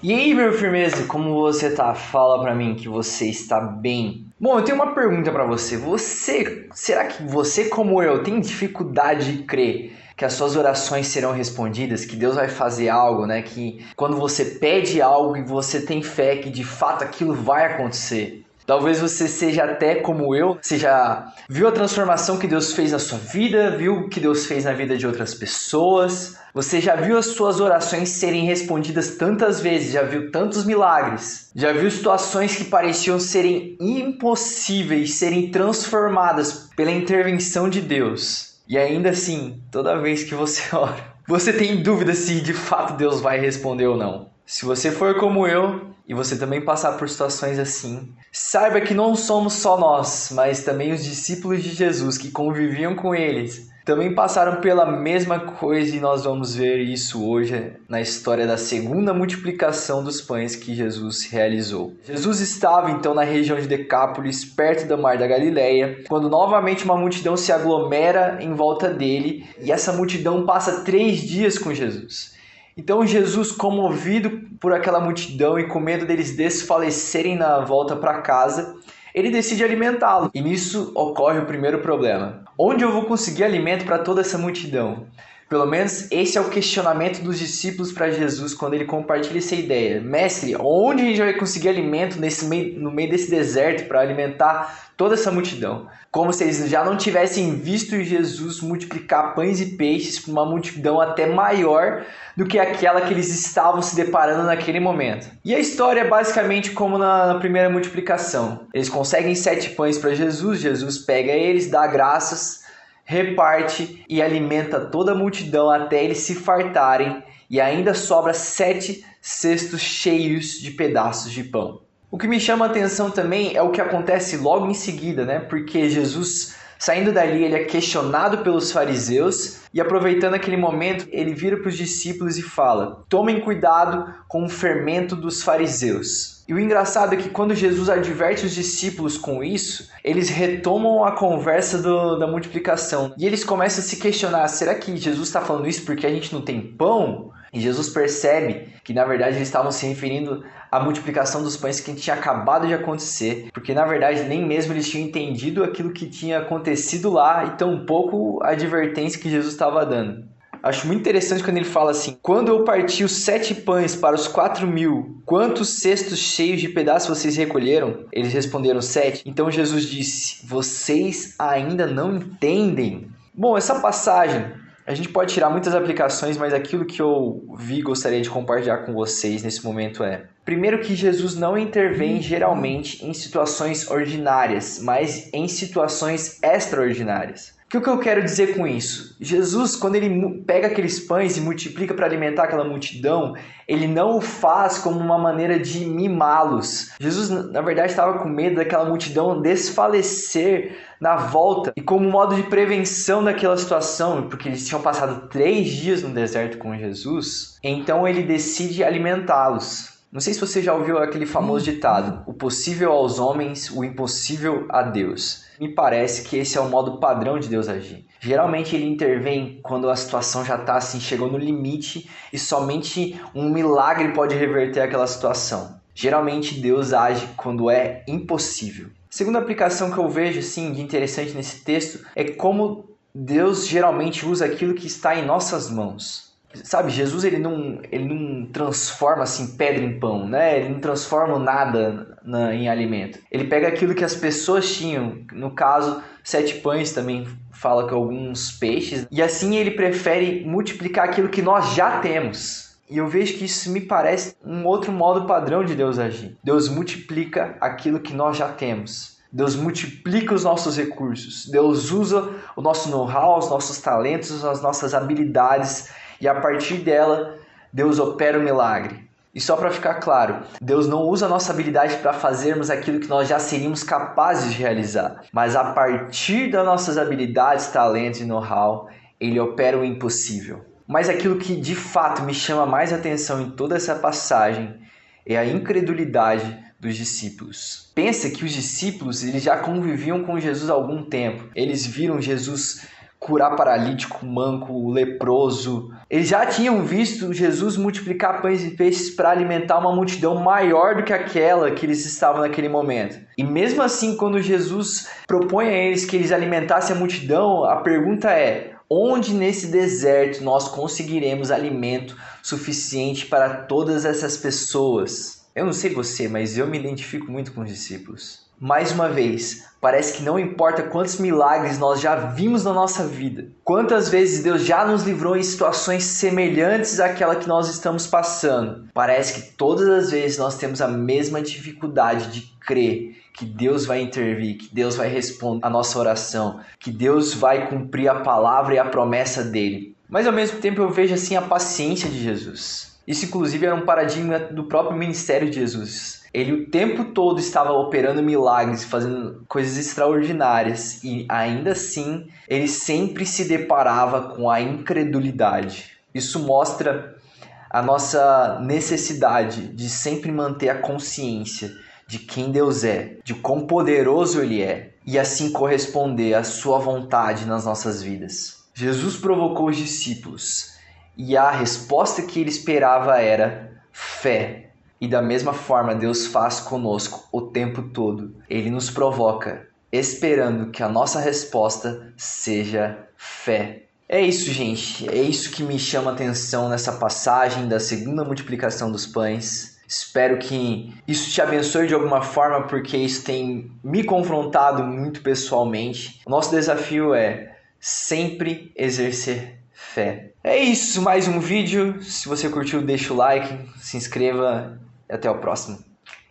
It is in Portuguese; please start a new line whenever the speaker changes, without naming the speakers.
E aí, meu firmeza, como você tá? Fala pra mim que você está bem. Bom, eu tenho uma pergunta pra você. Será que você, como eu, tem dificuldade de crer que as suas orações serão respondidas, que Deus vai fazer algo, né? Que quando você pede algo e você tem fé que de fato aquilo vai acontecer. Talvez você seja até como eu, você já viu a transformação que Deus fez na sua vida, viu o que Deus fez na vida de outras pessoas. Você já viu as suas orações serem respondidas tantas vezes, já viu tantos milagres, já viu situações que pareciam serem impossíveis serem transformadas pela intervenção de Deus. E ainda assim, toda vez que você ora, você tem dúvida se de fato Deus vai responder ou não. Se você for como eu e você também passar por situações assim, saiba que não somos só nós, mas também os discípulos de Jesus que conviviam com eles também passaram pela mesma coisa e nós vamos ver isso hoje na história da segunda multiplicação dos pães que Jesus realizou. Jesus estava então na região de Decápolis, perto do mar da Galileia, quando novamente uma multidão se aglomera em volta dele e essa multidão passa 3 dias com Jesus. Então Jesus, comovido por aquela multidão e com medo deles desfalecerem na volta para casa, ele decide alimentá-lo. E nisso ocorre o primeiro problema. Onde eu vou conseguir alimento para toda essa multidão? Pelo menos esse é o questionamento dos discípulos para Jesus quando ele compartilha essa ideia. Mestre, onde a gente vai conseguir alimento no meio desse deserto para alimentar toda essa multidão? Como se eles já não tivessem visto Jesus multiplicar pães e peixes para uma multidão até maior do que aquela que eles estavam se deparando naquele momento. E a história é basicamente como na primeira multiplicação. Eles conseguem 7 pães para Jesus, Jesus pega eles, dá graças, reparte e alimenta toda a multidão até eles se fartarem e ainda sobra 7 cestos cheios de pedaços de pão. O que me chama a atenção também é o que acontece logo em seguida, né? Porque Jesus, saindo dali, ele é questionado pelos fariseus e aproveitando aquele momento, ele vira para os discípulos e fala: tomem cuidado com o fermento dos fariseus. E o engraçado é que quando Jesus adverte os discípulos com isso, eles retomam a conversa da multiplicação. E eles começam a se questionar, será que Jesus está falando isso porque a gente não tem pão? E Jesus percebe que na verdade eles estavam se referindo à multiplicação dos pães que tinha acabado de acontecer, porque na verdade nem mesmo eles tinham entendido aquilo que tinha acontecido lá e tampouco a advertência que Jesus estava dando. Acho muito interessante quando ele fala assim: quando eu parti os 7 pães para os 4.000, quantos cestos cheios de pedaços vocês recolheram? Eles responderam 7. Então Jesus disse: vocês ainda não entendem? Bom, essa passagem a gente pode tirar muitas aplicações, mas aquilo que eu vi e gostaria de compartilhar com vocês nesse momento é: primeiro, que Jesus não intervém geralmente em situações ordinárias, mas em situações extraordinárias. O que eu quero dizer com isso? Jesus, quando ele pega aqueles pães e multiplica para alimentar aquela multidão, ele não o faz como uma maneira de mimá-los. Jesus, na verdade, estava com medo daquela multidão desfalecer na volta e como modo de prevenção daquela situação, porque eles tinham passado 3 dias no deserto com Jesus, então ele decide alimentá-los. Não sei se você já ouviu aquele famoso ditado: o possível aos homens, o impossível a Deus. Me parece que esse é o modo padrão de Deus agir. Geralmente ele intervém quando a situação já está assim, chegou no limite e somente um milagre pode reverter aquela situação. Geralmente Deus age quando é impossível. A segunda aplicação que eu vejo assim, de interessante nesse texto é como Deus geralmente usa aquilo que está em nossas mãos. Sabe, Jesus ele não transforma assim pedra em pão, né? Ele não transforma nada em alimento. Ele pega aquilo que as pessoas tinham, no caso, 7 pães, também fala que alguns peixes, e assim ele prefere multiplicar aquilo que nós já temos. E eu vejo que isso me parece um outro modo padrão de Deus agir. Deus multiplica aquilo que nós já temos. Deus multiplica os nossos recursos. Deus usa o nosso know-how, os nossos talentos, as nossas habilidades, e a partir dela, Deus opera o milagre. E só para ficar claro, Deus não usa a nossa habilidade para fazermos aquilo que nós já seríamos capazes de realizar. Mas a partir das nossas habilidades, talentos e know-how, Ele opera o impossível. Mas aquilo que de fato me chama mais atenção em toda essa passagem é a incredulidade dos discípulos. Pensa que os discípulos eles já conviviam com Jesus há algum tempo. Eles viram Jesus curar paralítico, manco, leproso. Eles já tinham visto Jesus multiplicar pães e peixes para alimentar uma multidão maior do que aquela que eles estavam naquele momento. E mesmo assim, quando Jesus propõe a eles que eles alimentassem a multidão, a pergunta é: onde nesse deserto nós conseguiremos alimento suficiente para todas essas pessoas? Eu não sei você, mas eu me identifico muito com os discípulos. Mais uma vez, parece que não importa quantos milagres nós já vimos na nossa vida, quantas vezes Deus já nos livrou em situações semelhantes àquela que nós estamos passando. Parece que todas as vezes nós temos a mesma dificuldade de crer que Deus vai intervir, que Deus vai responder a nossa oração, que Deus vai cumprir a palavra e a promessa dele. Mas ao mesmo tempo eu vejo assim a paciência de Jesus. Isso inclusive era um paradigma do próprio ministério de Jesus. Ele o tempo todo estava operando milagres, fazendo coisas extraordinárias e ainda assim ele sempre se deparava com a incredulidade. Isso mostra a nossa necessidade de sempre manter a consciência de quem Deus é, de quão poderoso Ele é e assim corresponder à sua vontade nas nossas vidas. Jesus provocou os discípulos e a resposta que ele esperava era fé. E da mesma forma Deus faz conosco o tempo todo. Ele nos provoca, esperando que a nossa resposta seja fé. É isso, gente. É isso que me chama a atenção nessa passagem da segunda multiplicação dos pães. Espero que isso te abençoe de alguma forma, porque isso tem me confrontado muito pessoalmente. O nosso desafio é sempre exercer fé. É isso, mais um vídeo. Se você curtiu, deixa o like, se inscreva e até o próximo.